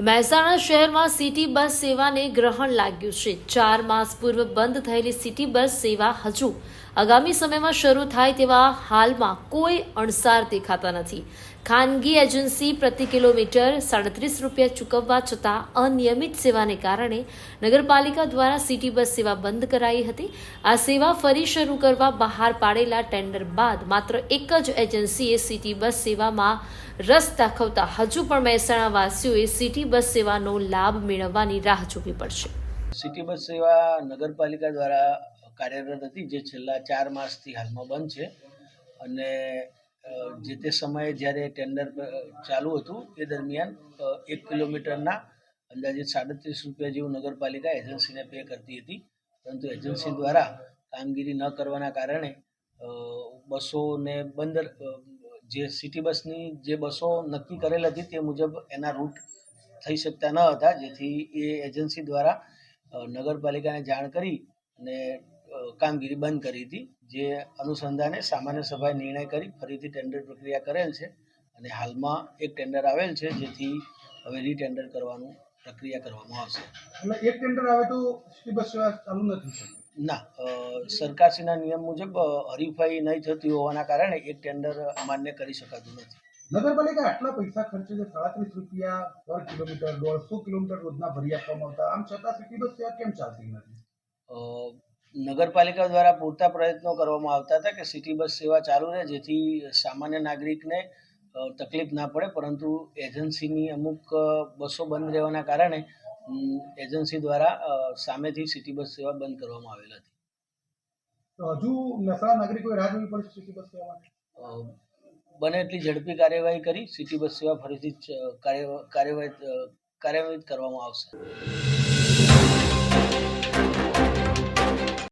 મહેસાણા શહેરમાં city bus સેવાને ગ્રહણ લાગ્યું છે। 4 માસ પૂર્વ બંધ થયેલી સિટી બસ સેવા હજુ આગામી સમયમાં શરૂ થાય તેવા હાલમાં કોઈ અણસાર દેખાતા નથી। ખાનગી એજન્સી પ્રતિ કિલોમીટર 37 રૂપિયા ચૂકવવા છતાં અનિયમિત સેવાને કારણે નગરપાલિકા દ્વારા સિટી બસ સેવા બંધ કરાઈ હતી। આ સેવા ફરી શરૂ કરવા બહાર પાડેલા ટેન્ડર બાદ માત્ર એક જ એજન્સીએ સિટી બસ સેવામાં રસ દાખવતા હજુ પણ મહેસાણા વાસીઓએ સિટી બસ સેવાનો લાભ મેળવવાની રાહ જોવી પડશે। સિટી બસ સેવા નગરપાલિકા દ્વારા કાર્યરત હતી, જે છેલ્લા 4 માસથી હાલમાં બંધ છે અને જે તે સમયે જ્યારે ટેન્ડર ચાલુ હતું એ દરમિયાન 1 કિલોમીટરના અંદાજે 37 રૂપિયા જેવું નગરપાલિકા એજન્સીને પે કરતી હતી, પરંતુ એજન્સી દ્વારા કામગીરી ન કરવાના કારણે બસોને બંધ, જે સિટી બસની જે બસો નક્કી કરેલ હતી તે મુજબ એના રૂટ થઈ શકતા ન હતા, જેથી એ એજન્સી દ્વારા નગરપાલિકાને જાણ કરી અને કામગીરી બંધ કરી હતી। જે અનુસંધાને સામાન્ય સભાએ નિર્ણય કરી ફરીથી ટેન્ડર પ્રક્રિયા કરેલ છે અને હાલમાં એક ટેન્ડર આવેલ છે, જેથી હવે રીટેન્ડર કરવાનું પ્રક્રિયા કરવામાં આવશે। એટલે એક ટેન્ડર આવે તો સિટી બસ સેવા ચાલુ નથી થતી? ના, સરકારશ્રીના નિયમ મુજબ હરીફાઈ નહીં થતી હોવાના કારણે એક ટેન્ડર માન્ય કરી શકાતું નથી। નગરપાલિકા આટલા પૈસા ખર્ચે છે, 37 રૂપિયા પર કિલોમીટર, 150 કિલોમીટર રોજના ભરી આપવામાં આવતા, આમ છતાં સિટી બસ સેવા કેમ ચાલતી નથી? નગરપાલિકા દ્વારા પૂરતા પ્રયત્નો કરવામાં આવતા હતા કે સિટી બસ સેવા ચાલુ રહે, જેથી સામાન્ય નાગરિકને તકલીફ ના પડે, પરંતુ એજન્સીની અમુક બસો બંધ રહેવાના કારણે એજન્સી દ્વારા સામેથી સિટી બસ સેવા બંધ કરવામાં આવેલ હતી। તો હજુ મહેસાણા નાગરિકોએ રાહ જોવી પડશે સિટી બસ સેવા માટે? બને એટલી ઝડપી કાર્યવાહી કરી સિટી બસ સેવા ફરીથી કાર્યવાહિત કરવામાં આવશે।